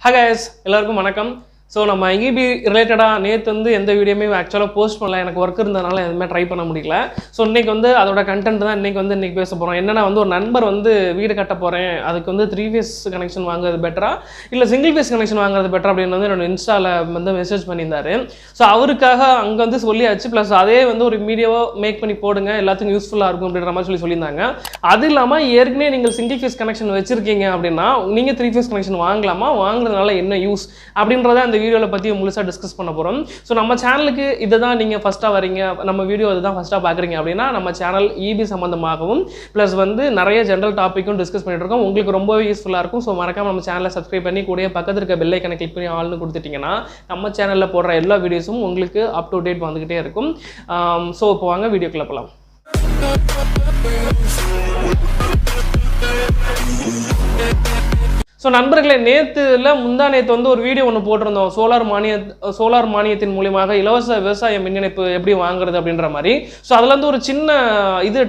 Hi guys, எல்லாருக்கும் வணக்கம். So நம்ம இபி ரிலேட்டடாக நேற்று வந்து எந்த வீடியோமே ஆக்சுவலாக போஸ்ட் பண்ணல, எனக்கு ஒர்க் இருந்ததுனால எதுவுமே ட்ரை பண்ண முடியல. ஸோ இன்றைக்கி வந்து அதோட கண்டென்ட் தான் இன்றைக்கி பேச போகிறோம். என்னென்னா வந்து ஒரு நண்பர் வந்து வீடு கட்ட போகிறேன், அதுக்கு வந்து 3 phase கனெக்ஷன் வாங்குறது பெட்டரா இல்லை சிங்கிள் ஃபேஸ் கனெக்ஷன் வாங்குறது பெட்டரா அப்படின்னு வந்து என்னோட இன்ஸ்டாவில் வந்து மெசேஜ் பண்ணியிருந்தார். ஸோ அவருக்காக அங்கே வந்து சொல்லியாச்சு, ப்ளஸ் அதே வந்து ஒரு வீடியோவை மேக் பண்ணி போடுங்க, எல்லாத்துக்கும் யூஸ்ஃபுல்லாக இருக்கும் அப்படின்ற மாதிரி சொல்லியிருந்தாங்க. அது இல்லாமல் ஏற்கனவே நீங்கள் சிங்கிள் ஃபேஸ் கனெக்ஷன் வச்சுருக்கீங்க அப்படின்னா நீங்கள் 3 phase கனெக்ஷன் வாங்கலாமா, வாங்குறதுனால என்ன யூஸ் அப்படின்றத அந்த வீடியோவில் பற்றி முழுசாக டிஸ்கஸ் பண்ண போகிறோம். ஸோ நம்ம சேனலுக்கு இதை தான் நீங்கள் ஃபஸ்ட்டாக வரீங்க, நம்ம வீடியோ அதுதான் ஃபஸ்ட்டாக பார்க்குறீங்க அப்படின்னா நம்ம சேனல் இபி சம்மந்தமாகவும் ப்ளஸ் வந்து நிறைய ஜென்ரல் டாப்பிக்கும் டிஸ்கஸ் பண்ணிட்டு இருக்கோம். உங்களுக்கு ரொம்பவே யூஸ்ஃபுல்லாக இருக்கும். ஸோ மறக்காம நம்ம சேனலை சப்ஸ்கிரைப் பண்ணி கூட பக்கத்தில் இருக்க பெல் ஐக்கனை கிளிக் பண்ணி ஆல்னு கொடுத்துட்டிங்கன்னா நம்ம சேனலில் போடுற எல்லா வீடியோஸும் உங்களுக்கு அப் டு டேட் வந்துக்கிட்டே இருக்கும். ஸோ இப்போ வாங்க வீடியோக்குள்ளே போகலாம். ஸோ நண்பர்களே, முந்தா நேற்று வந்து ஒரு வீடியோ ஒன்று போட்டிருந்தோம். சோலார் மானியத்தின் மூலியமாக இலவச விவசாய மின் இணைப்பு எப்படி வாங்குறது அப்படின்ற மாதிரி. ஸோ அதில் வந்து ஒரு சின்ன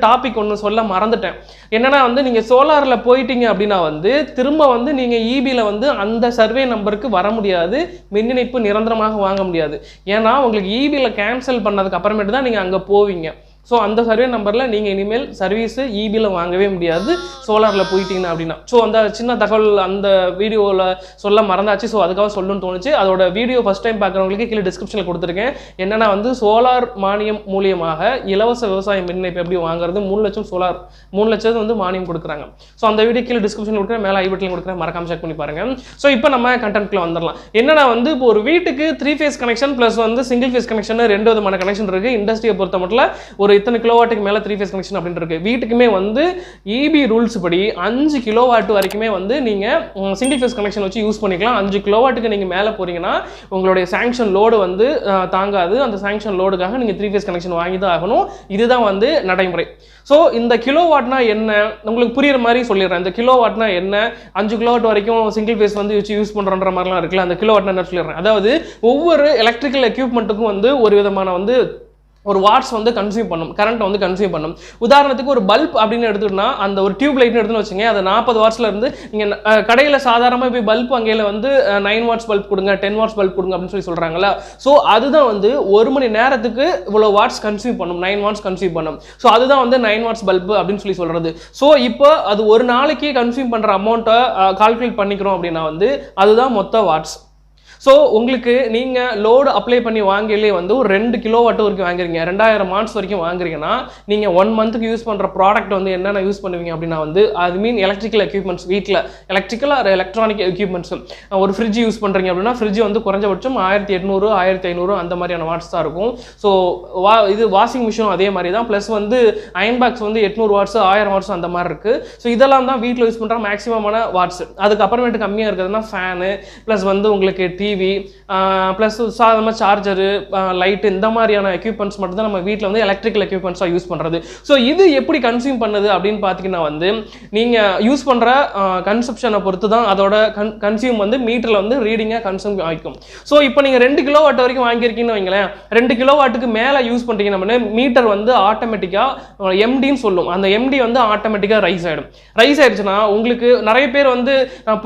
டாபிக் ஒன்று சொல்ல மறந்துட்டேன். என்னன்னா வந்து நீங்கள் சோலாரில் போயிட்டீங்க அப்படின்னா வந்து திரும்ப வந்து நீங்கள் இபியில் வந்து அந்த சர்வே நம்பருக்கு வர முடியாது, மின் இணைப்பு நிரந்தரமாக வாங்க முடியாது. ஏன்னா உங்களுக்கு இபியில் கேன்சல் பண்ணதுக்கு அப்புறமேட்டு தான் நீங்கள் அங்கே போவீங்க. ஸோ அந்த சர்வே நம்பரில் நீங்கள் இனிமேல் சர்வீஸு இபியில் வாங்கவே முடியாது சோலாரில் போயிட்டீங்கன்னா அப்படின்னா. ஸோ அந்த சின்ன தகவல் அந்த வீடியோவில் சொல்ல மறந்தாச்சு. ஸோ அதுக்காக சொல்லணும்னு தோணுச்சு. அதோட வீடியோ ஃபஸ்ட் டைம் பார்க்குறவங்களுக்கு கீழே டிஸ்கிரிப்ஷனில் கொடுத்துருக்கேன். என்னென்னா வந்து சோலார் மானியம் மூலியமாக இலவச விவசாய மின் இணைப்பு எப்படி வாங்குறது, 3 லட்சம் வந்து மானியம் கொடுக்குறாங்க. ஸோ அந்த வீடியோ கீழே டிஸ்கிரிப்ஷன் கொடுக்குறேன், மேலே ஐ பட்டன்ல கொடுக்குறேன், மறக்காம செக் பண்ணி பாருங்கள். ஸோ இப்போ நம்ம கண்டென்ட்குள்ள வந்துடலாம். என்னன்னா வந்து இப்போ ஒரு வீட்டுக்கு 3 phase கனெக்ஷன் ப்ளஸ் வந்து சிங்கிள் ஃபேஸ் கனெக்ஷன் 2 விதமான கனெக்ஷன் இருக்குது. இண்டஸ்ட்ரியை பொறுத்த மட்டும் ஒரு இத்தனை கிலோவாட்டுக்கு மேலே 3 phase கனெக்ஷன் அப்படின்னு இருக்கு. வீட்டுக்குமே வந்து இபி ரூல்ஸ் படி 5 கிலோவாட் வரைக்குமே வந்து நீங்கள் சிங்கிள் ஃபேஸ் கனெக்ஷன் வச்சு யூஸ் பண்ணிக்கலாம். 5 கிலோவாட்டுக்கு நீங்கள் மேலே போறீங்கன்னா உங்களுடைய சாங்ஷன் லோடு வந்து தாங்காது. அந்த சாங்ஷன் லோடுக்காக நீங்கள் 3 phase கனெக்ஷன் வாங்கி தான் ஆகணும். இதுதான் வந்து நடைமுறை. ஸோ இந்த கிலோவாட்னா என்ன உங்களுக்கு புரியுற மாதிரி சொல்லிடுறேன். இந்த கிலோவாட்னா என்ன, 5 கிலோவாட் வரைக்கும் சிங்கிள் ஃபேஸ் வந்து வச்சு யூஸ் பண்ணுறன்ற மாதிரிலாம் இருக்குல்ல, அந்த கிலோவாட்னா என்ன சொல்லிடுறேன். அதாவது ஒவ்வொரு எலக்ட்ரிக்கல் எக்யூப்மெண்ட்டுக்கும் வந்து ஒரு விதமான வந்து ஒரு வாட்ஸ் வந்து கன்சியூம் பண்ணும், கரண்ட் வந்து கன்சியூம் பண்ணும். உதாரணத்துக்கு ஒரு பல்ப் அப்படின்னு எடுத்துக்கிட்டோம்னா அந்த ஒரு டியூப் லைட்னு எடுத்துன்னு வச்சுங்க, அது 40 வாட்ஸ்ல இருந்து நீங்கள் கடையில் சாதாரணமாக போய் பல்ப் அங்கேயில் வந்து 9 வாட்ஸ் பல்ப் கொடுங்க, 10 வாட்ஸ் பல்ப் கொடுங்க அப்படின்னு சொல்கிறாங்களா. ஸோ அதுதான் வந்து 1 மணி நேரத்துக்கு இவ்வளோ வாட்ஸ் கன்சியூம் பண்ணும், 9 வாட்ஸ் கன்சியூம் பண்ணும். ஸோ அதுதான் வந்து 9 வாட்ஸ் பல்ப் அப்படின்னு சொல்கிறது. ஸோ இப்போ அது ஒரு நாளைக்கு கன்சியூம் பண்ணுற அமௌண்ட்டை கால்குலேட் பண்ணிக்கிறோம் அப்படின்னா வந்து அதுதான் மொத்த வாட்ஸ். ஸோ உங்களுக்கு நீங்கள் லோடு அப்ளை பண்ணி வாங்கிலே வந்து ஒரு 2 கிலோவாட் வரைக்கும் வாங்குறீங்க, 2000 வாட்ஸ் வரைக்கும் வாங்குறீங்கன்னா நீங்கள் 1 மந்த்துக்கு யூஸ் பண்ணுற ப்ராடக்ட் வந்து என்னென்ன யூஸ் பண்ணுவீங்க அப்படின்னா வந்து அது மீன் எலக்ட்ரிக்கல் எக்யூப்மெண்ட்ஸ், வீட்டில் எலக்ட்ரிக்கல் ஆர் எலக்ட்ரானிக் எக்யூப்மெண்ட்ஸ். ஒரு ஃப்ரிட்ஜ் யூஸ் பண்ணுறீங்க அப்படின்னா ஃப்ரிட்ஜ் வந்து குறைஞ்சபட்சம் 1800 1500 அந்த மாதிரியான வாட்ஸ் தான் இருக்கும். ஸோ இது வாஷிங் மிஷினும் அதே மாதிரி தான். ப்ளஸ் வந்து அயன் பாக்ஸ் வந்து 800 வாட்ஸ் 1000 வாட்ஸ் அந்த மாதிரி இருக்குது. ஸோ இதெல்லாம் தான் வீட்டில் யூஸ் பண்ணுற மேக்ஸிமமான வாட்ஸ். அதுக்கப்புறமேட்டு கம்மியாக இருக்கிறதுனா ஃபேனு, ப்ளஸ் வந்து உங்களுக்கு டிவி, ப்ளஸ் சாதாரணமாக சார்ஜரு, லைட்டு, இந்த மாதிரியான எக்யூப்மெண்ட்ஸ் மட்டும் தான் நம்ம வீட்டில் வந்து எலக்ட்ரிக்கல் எக்யூப்மெண்ட்ஸாக யூஸ் பண்ணுறது. ஸோ இது எப்படி கன்சியூம் பண்ணுது அப்படின்னு பார்த்தீங்கன்னா வந்து நீங்கள் யூஸ் பண்ணுற கன்சப்ஷனை பொறுத்து தான் அதோட கன்சியூம் வந்து மீட்டரில் வந்து ரீடிங்காக கன்சியூம் ஆகிக்கும். ஸோ இப்போ நீங்கள் 2 கிலோவாட் வரைக்கும் வாங்கியிருக்கீங்கன்னு வைங்களேன், 2 கிலோவாட்டுக்கு மேலே யூஸ் பண்ணுறீங்கன்னா மீட்டர் வந்து ஆட்டோமேட்டிக்காக எம்டின்னு சொல்லும். அந்த எம்டி வந்து ஆட்டோமேட்டிக்காக ரைஸ் ஆயிடுச்சுன்னா உங்களுக்கு நிறைய பேர் வந்து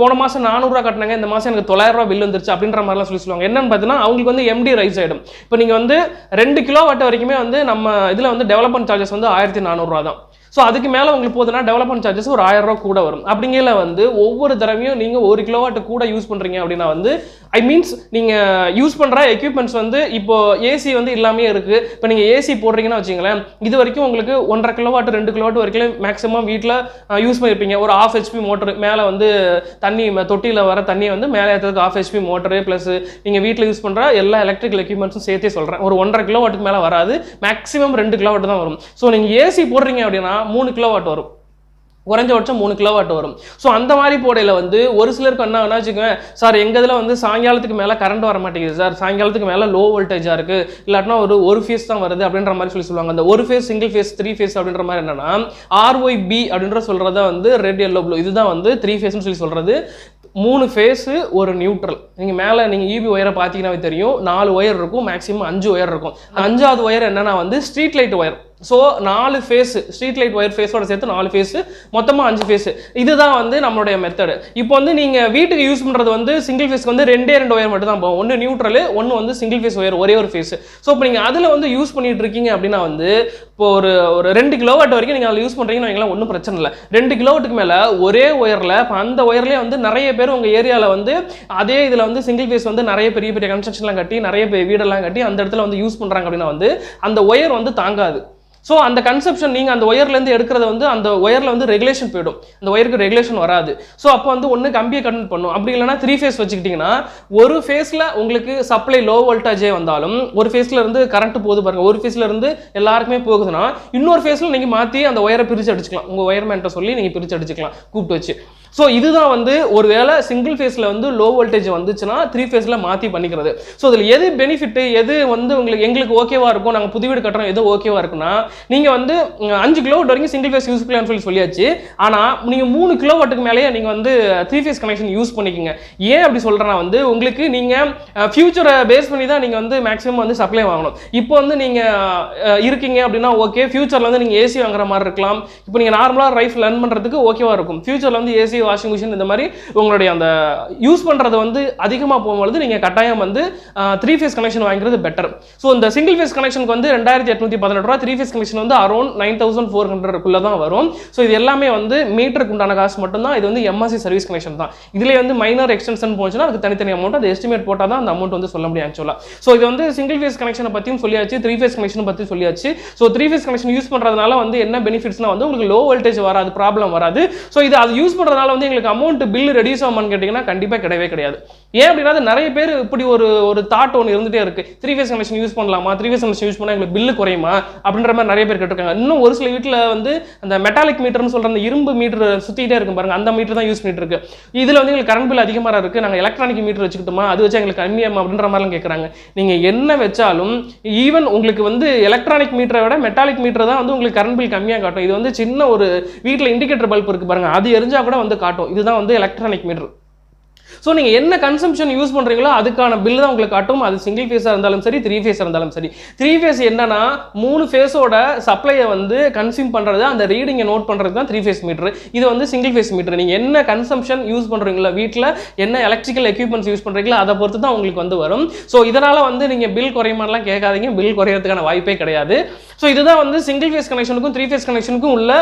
போன மாதம் 400 ரூபா கட்டினாங்க, இந்த மாதம் எனக்கு 900 ரூபா பில் வந்துருச்சு அப்படின்ற மாதிரிலாம் சொல்லுவாங்க. என்னன்னு பார்த்தீங்கன்னா அவங்களுக்கு வந்து எம்டி ரைஸ் ஆகிடும். இப்போ நீங்கள் வந்து 2 கிலோவாட் வரைக்குமே வந்து நம்ம இதில் வந்து டெவலப்மெண்ட் சார்ஜஸ் வந்து 1400 ரூபா தான். ஸோ அதுக்கு மேலே உங்களுக்கு போதுன்னா டெவலப்மெண்ட் சார்ஜஸ் ஒரு 1000 ரூபா கூட வரும். அப்படிங்கிற வந்து ஒவ்வொரு தடவையும் நீங்கள் 1 கிலோவாட் கூட யூஸ் பண்ணுறீங்க அப்படின்னா வந்து நீங்கள் யூஸ் பண்ணுற எக்யூப்மெண்ட்ஸ் வந்து இப்போ ஏசி வந்து எல்லாமே இருக்குது. இப்போ நீங்கள் ஏசி போடுறீங்கன்னா வச்சுங்களேன், இது வரைக்கும் உங்களுக்கு 1.5 கிலோவாட் 2 கிலோவாட் வரைக்கும் மேக்ஸிமம் வீட்டில் யூஸ் பண்ணியிருப்பீங்க. ஒரு 1/2 HP மோட்டர் மேலே வந்து தண்ணி தொட்டியில் வர தண்ணி வந்து மேலே ஏற்றதுக்கு 1/2 HP மோட்டரு ப்ளஸ் நீங்கள் வீட்டில் யூஸ் பண்ணுற எல்லா எலக்ட்ரிக்கல் எக்யூப்மெண்ட்ஸும் சேர்த்தே சொல்கிறேன். ஒரு 1.5 கிலோவாட்டுக்கு மேலே வராது, மேக்ஸிமம் 2 கிலோவாட் தான் வரும். ஸோ நீங்கள் ஏசி போடுறீங்க அப்படின்னா 3 கிலோவாட் வரும், குறைஞ்சபட்சம் 3 கிலோவாட் வரும். ஸோ அந்த மாதிரி போடையில் வந்து ஒரு சிலருக்கு என்ன வச்சுக்கோங்க, சார் எங்கள் இதில் வந்து சாயங்காலத்துக்கு மேலே கரண்ட் வர மாட்டேங்குது சார், சாயங்காலத்துக்கு மேலே லோ வோல்டேஜாக இருக்குது, இல்லாட்டினா ஒரு ஃபேஸ் தான் வருது அப்படின்ற மாதிரி சொல்லுவாங்க. அந்த ஒரு ஃபேஸ், சிங்கிள் ஃபேஸ், 3 phase அப்படின்ற மாதிரி என்னன்னா RYB அப்படின்ற சொல்கிறத வந்து ரெட் எல்லோ ப்ளூ, இதுதான் வந்து 3 phase சொல்கிறது. 3 ஃபேஸு ஒரு நியூட்ரல். நீங்கள் மேலே நீங்கள் இபி ஒயரை பார்த்தீங்கன்னா தெரியும், 4 ஒயர் இருக்கும், மேக்ஸிமம் 5 ஒயர் இருக்கும். 5வது ஒயர் என்னன்னா வந்து street light wire. So 4 phase street light wire ஃபேஸோட சேர்த்து 4 ஃபேஸ், மொத்தமாக 5 ஃபேஸ். இதுதான் வந்து நம்மளுடைய மெத்தடு. இப்போ வந்து நீங்கள் வீட்டுக்கு யூஸ் பண்ணுறது வந்து சிங்கிள் ஃபேஸ்க்கு வந்து 2 ஒயர் மட்டும் தான் போகும். ஒன்று நியூட்ரல், ஒன்று வந்து சிங்கிள் ஃபேஸ் ஒயர், ஒரே ஒரு ஃபேஸ். ஸோ இப்போ நீங்கள் அதில் வந்து யூஸ் பண்ணிட்டு இருக்கீங்க அப்படின்னா வந்து இப்போ ஒரு 2 கிலோவாட் வரைக்கும் நீங்கள் அதில் யூஸ் பண்ணுறீங்கன்னு வைங்களேன், ஒன்றும் பிரச்சனை இல்லை. 2 கிலோவாட்டுக்கு மேலே ஒரே ஒயரில், இப்போ அந்த ஒயர்லேயே வந்து நிறைய பேர் உங்கள் ஏரியாவில் வந்து அதே இதில் வந்து சிங்கிள் ஃபேஸ் வந்து நிறைய பெரிய பெரிய கன்ஸ்ட்ரக்ஷன்லாம் கட்டி நிறைய வீடெல்லாம் கட்டி அந்த இடத்துல வந்து யூஸ் பண்ணுறாங்க அப்படின்னா வந்து அந்த ஒயர் வந்து தாங்காது. ஸோ அந்த கன்செப்ஷன் நீங்கள் அந்த ஒயர்லேருந்து எடுக்கிறத வந்து அந்த ஒயரில் வந்து ரெகுலேஷன் போயிடும், அந்த ஒயருக்கு ரெகுலேஷன் வராது. ஸோ அப்போ வந்து ஒன்று கம்பியை கன்வெர்ட் பண்ணும், அப்படி இல்லைனா 3 ஃபேஸ் வச்சுக்கிட்டிங்கன்னா ஒரு ஃபேஸில் உங்களுக்கு சப்ளை லோ வோல்டேஜே வந்தாலும் ஒரு ஃபேஸில் இருந்து கரண்ட் போகுது பாருங்கள், ஒரு ஃபேஸில் இருந்து எல்லாருக்குமே போகுதுன்னா இன்னொரு ஃபேஸில் நீங்கள் மாற்றி அந்த ஒயரை பிரித்து அடிச்சுக்கலாம், உங்கள் ஒயர்மேன்ட்ட சொல்லி நீங்கள் பிரித்து அடிச்சுக்கலாம் கூப்பிட்டு வச்சு. ஸோ இதுதான் வந்து ஒரு வேளை சிங்கிள் ஃபேஸில் வந்து லோ வோல்டேஜ் வந்துச்சுன்னா 3 ஃபேஸில் மாற்றி பண்ணிக்கிறது. ஸோ இதில் எது பெனிஃபிட்டு, எது வந்து எங்களுக்கு ஓகேவா இருக்கும், நாங்கள் புது வீடு கட்டுறோம் எது ஓகேவா இருக்குன்னா, நீங்கள் வந்து 5 கிலோவாட் வரைக்கும் சிங்கிள் ஃபேஸ் யூஸ் பண்ணலாம்னு சொல்லியாச்சு. ஆனால் நீங்கள் 3 கிலோவாட்டுக்கு மேலேயே நீங்கள் வந்து 3 ஃபேஸ் கனெக்ஷன் யூஸ் பண்ணிக்கோங்க. ஏன் அப்படி சொல்கிறேன்னா வந்து உங்களுக்கு நீங்கள் ஃபியூச்சரை பேஸ் பண்ணி தான் நீங்கள் வந்து மேக்ஸிமம் வந்து சப்ளை வாங்கணும். இப்போ வந்து நீங்கள் இருக்கீங்க அப்படின்னா ஓகே, ஃபியூச்சரில் வந்து நீங்கள் ஏசி வாங்குற மாதிரி இருக்கலாம். இப்போ நீங்கள் நார்மலாக லைஃப் ரன் பண்ணுறதுக்கு ஓகேவா இருக்கும். ஃபியூச்சரில் வந்து ஏசி, வாஷிங் மிஷின் இந்த மாதிரி உங்களுடைய அந்த யூஸ் பண்றது வந்து அதிகமாக போகும்போது நீங்க கட்டாயம் வந்து 3 ஃபேஸ் கனெக்ஷன் வாங்குறது பெட்டர். ஸோ இந்த சிங்கிள் ஃபேஸ் கனெக்ஷனுக்கு வந்து 2818 ரூபா, 3 ஃபேஸ் கனெக்ஷன் வந்து அரௌண்ட் 9400 தான் வரும். ஸோ இது எல்லாமே வந்து மீட்டருக்கு உண்டான காசு மட்டும் தான். இது வந்து எம்எஸ்சி சர்வீஸ் கனெக்ஷன் தான். இதுல வந்து மைனர் எக்ஸ்டென்ஷன் போச்சுன்னா அதுக்கு தனித்தனி அமௌண்ட், அது எஸ்டிமேட் போட்டால் தான் அந்த அமௌண்ட் வந்து சொல்ல முடியும் ஆக்சுவலா. ஸோ இது வந்து சிங்கிள் ஃபேஸ் கனெக்ஷனை பற்றியும் சொல்லியாச்சு, 3 ஃபேஸ் கனெக்ஷன் பற்றி சொல்லியாச்சு. ஸோ 3 ஃபேஸ் கனெக்ஷன் யூஸ் பண்றதுனால வந்து என்ன பெனிஃபிட்ஸ்னா வந்து உங்களுக்கு லோ வோல்டேஜ் வராது, ப்ராப்ளம் வராது. ஸோ இது அது யூஸ் பண்றதுனால வந்து எங்களுக்கு அமௌண்ட் பில் ரெடியூஸ் ஆகுமான்னு கேட்டீங்கன்னா கண்டிப்பாக கிடையவே கிடையாது. ஏன் அப்படின்னா நிறைய பேர் இப்படி ஒரு தாட் ஒன்று இருந்துட்டே இருக்கு, 3 ஃபேஸ் கனெக்ஷன் யூஸ் பண்ணலாமா, 3 ஃபேஸ் கனெக்ஷன் யூஸ் பண்ணா எங்களுக்கு பில்லு குறையுமா அப்படின்ற மாதிரி நிறைய பேர் கேட்டிருக்காங்க. இன்னும் ஒரு சில வீட்டில் வந்து அந்த மெட்டாலிக் மீட்டர்னு சொல்ற அந்த இரும்பு மீட்டர் சுத்திட்டே இருக்கும் பாருங்க, அந்த மீட்டர் தான் யூஸ் பண்ணிட்டு இருக்கு. இதுல வந்து எங்களுக்கு கரண்ட் பில் அதிகமாக இருக்கு, நாங்கள் எலக்ட்ரானிக் மீட்டர் வச்சுக்கிட்டோமா, அது வச்சு எங்களுக்கு கம்மியாமா அப்படின்ற மாதிரிலாம் கேட்குறாங்க. நீங்க என்ன வச்சாலும் ஈவன் உங்களுக்கு வந்து எலக்ட்ரானிக் மீட்டரை விட மெட்டாலிக் மீட்டர் தான் வந்து உங்களுக்கு கரண்ட் பில் கம்மியாக காட்டும். இது வந்து சின்ன ஒரு வீட்டில் இண்டிகேட்டர் பல்ப் இருக்கு பாருங்க, அது எரிஞ்சா கூட வந்து காட்டும். இதுதான் வந்து எலக்ட்ரானிக் மீட்டர். ஸோ நீங்கள் என்ன கன்சம்ஷன் யூஸ் பண்ணுறீங்களோ அதுக்கான பில் தான் உங்களுக்கு காட்டும். அது சிங்கிள் ஃபேஸாக இருந்தாலும் சரி, 3 ஃபேஸாக இருந்தாலும் சரி. 3 ஃபேஸ் என்னன்னா 3 ஃபேஸோட சப்ளையை வந்து கன்சியூம் பண்ணுறது, அந்த ரீடிங்கை நோட் பண்ணுறது தான் 3 ஃபேஸ் மீட்டர். இது வந்து சிங்கிள் ஃபேஸ் மீட்டர். நீங்கள் என்ன கன்சம்ஷன் யூஸ் பண்ணுறீங்களோ, வீட்டில் என்ன எலக்ட்ரிக்கல் எக்யூப்மெண்ட்ஸ் யூஸ் பண்ணுறீங்களோ அதை பொறுத்து தான் உங்களுக்கு வந்து வரும். ஸோ இதனால் வந்து நீங்கள் பில் குறையுமாலாம் கேட்காதீங்க, பில் குறையிறதுக்கான வாய்ப்பே கிடையாது. ஸோ இதுதான் வந்து சிங்கிள் ஃபேஸ் கனெக்ஷனுக்கும் 3 ஃபேஸ் கனெக்ஷனுக்கும் உள்ள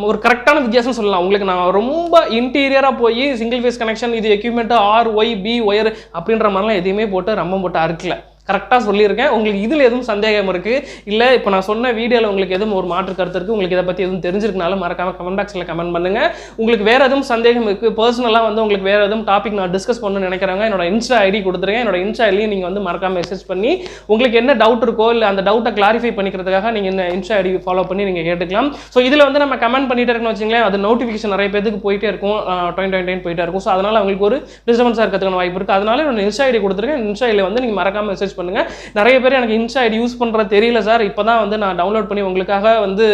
ஒரு கரெக்டான வித்தியாசம் சொல்லலாம். உங்களுக்கு நான் ரொம்ப இன்டீரியராக போய் சிங்கிள் ஃபேஸ் கனெக்ஷன் இது எக்யூப்மெண்ட் RYB ஒயர் அப்படின்ற மாதிரிலாம் எதையுமே போட்டு ரொம்ப போட்டு அறுக்கல, கரெக்டாக சொல்லியிருக்கேன். உங்களுக்கு இதில் எதுவும் சந்தேகம் இருக்குது இல்லை இப்போ நான் சொன்ன வீடியோவில் உங்களுக்கு எதுவும் ஒரு மாற்று கருத்து இருக்குது, உங்களுக்கு இதை பற்றி எதுவும் தெரிஞ்சிருக்கனாலும் மறக்காமல் கமெண்ட் பாக்ஸில் கமெண்ட் பண்ணுங்கள். உங்களுக்கு வேறு எதுவும் சந்தேகம் இருக்குது, பர்சனலாக வந்து உங்களுக்கு வேறு எதுவும் டாபிக் நான் டிஸ்கஸ் பண்ணணும்னு நினைக்கிறாங்க, என்னோட இன்ஸ்டா ஐடி கொடுத்துருங்க. என்னோட இன்ஸ்டா ஐடியும் நீங்கள் வந்து மறக்காமல் மெசேஜ் பண்ணி உங்களுக்கு என்ன டவுட் இருக்கோ இல்லை அந்த டவுட்டை கிளாரிஃபை பண்ணிக்கிறதுக்காக நீங்கள் இந்த இன்ஸ்டா ஐடி ஃபாலோ பண்ணி நீங்கள் கேட்டுக்கலாம். ஸோ இதில் வந்து நம்ம கமெண்ட் பண்ணிட்டு இருக்கோம்னு வச்சுங்களேன், அது நோட்டிஃபிகேஷன் நிறைய பேருக்கு போயிட்டே இருக்கும், 20 போயிட்டே இருக்கும். ஸோ அதனால் அவங்களுக்கு ஒரு டிஸ்டர்பன்ஸாக இருக்கிறதுக்கான வாய்ப்பு இருக்குது. அதனால என்னோட இன்ஸ்டா ஐடி கொடுத்துருக்கேன். இன்ஸ்டா ஐடியில் வந்து நீங்கள் மறக்காமல் மெசேஜ் பண்ணுங்கள். நிறைய பேர் எனக்கு இன்ஸ்டா ஐடி யூஸ் பண்ணுறது தெரியல சார், இப்போ தான் வந்து நான் டவுன்லோட் பண்ணி உங்களுக்காக வந்து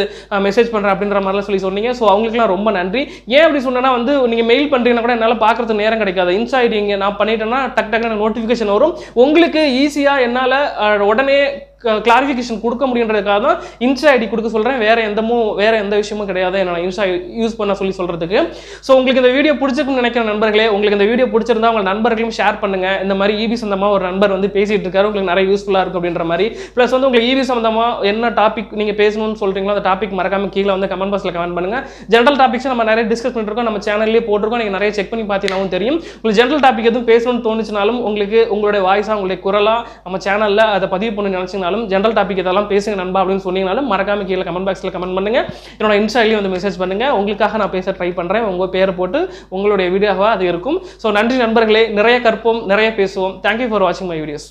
மெசேஜ் பண்ணுறேன் அப்படின்ற மாதிரிலாம் சொல்லி சொன்னீங்க. ஸோ அவங்களுக்குலாம் ரொம்ப நன்றி. ஏன் அப்படி சொன்னேன்னா வந்து நீங்கள் மெயில் பண்ணுறீங்கன்னா கூட என்னால் பார்க்குறதுக்கு நேரம் கிடைக்காது. இன்ஸ்டா ஐடி இங்கே நான் பண்ணிட்டேன்னா டக்குன்னு நோட்டிஃபிகேஷன் வரும், உங்களுக்கு ஈஸியாக என்னால் உடனே கிளாரிஃபிகேஷன் கொடுக்க முடியுன்றதுக்காக தான் இன்ஸ்டா ஐடி கொடுக்க சொல்கிறேன். வேற எந்த விஷயமும் கிடையாது என்னோட இன்ஸ்டா யூஸ் பண்ண சொல்கிறதுக்கு. ஸோ உங்களுக்கு இந்த வீடியோ பிடிச்சிருக்குன்னு நினைக்கிற நண்பர்களே, உங்களுக்கு இந்த வீடியோ பிடிச்சிருந்தா உங்கள் நண்பர்களும் ஷேர் பண்ணுங்க. இந்த மாதிரி EB சம்பந்தமாக ஒரு நண்பர் வந்து பேசிட்டு இருக்காரு, உங்களுக்கு நிறைய யூஸ்ஃபுல்லாக இருக்கும் அப்படின்ற மாதிரி. ப்ளஸ் வந்து உங்களுக்கு EB சம்பந்தமாக என்ன டாபிக் நீங்கள் பேசணும்னு சொல்கிறீங்களோ அந்த டாபிக் மறக்காம கீழே வந்து கமெண்ட் பாக்ஸில் கமெண்ட் பண்ணுங்க. ஜென்ரல் டாபிக்ஸ் நம்ம நிறைய டிஸ்கஸ் பண்ணிருக்கோம், நம்ம சேனல்லேயே போட்டிருக்கோம், நீங்கள் நிறைய செக் பண்ணி பார்த்தீங்கன்னாவும் தெரியும். உங்களுக்கு ஜென்ரல் டாபிக் எதுவும் பேசணும்னு தோணுச்சுனாலும் உங்களுக்கு உங்களுடைய வாய்ஸாக உங்களுடைய குரலாக நம்ம சேனலில் அதை பதிவு பண்ணி நினச்சிங்கனாலும் ஜென்ரல் டாபிக் இதெல்லாம் பேசுங்க நண்பா அப்படின்னு சொன்னீங்கனாலும் மறக்காம கீழே கமெண்ட் பாக்ஸில் கமெண்ட் பண்ணுங்க. என்னோட இன்ஸ்டாலையும் வந்து மெசேஜ் பண்ணுங்க, உங்களுக்காக நான் பேச ட்ரை பண்ணுறேன். உங்கள் பேரை போட்டு உங்களுடைய வீடியோவாக அது இருக்கும். ஸோ நன்றி நண்பர்களே, நிறைய கற்போம், நிறைய பேசுவோம். தேங்க்யூ ஃபார் வாட்சிங் மை வீடியோஸ்.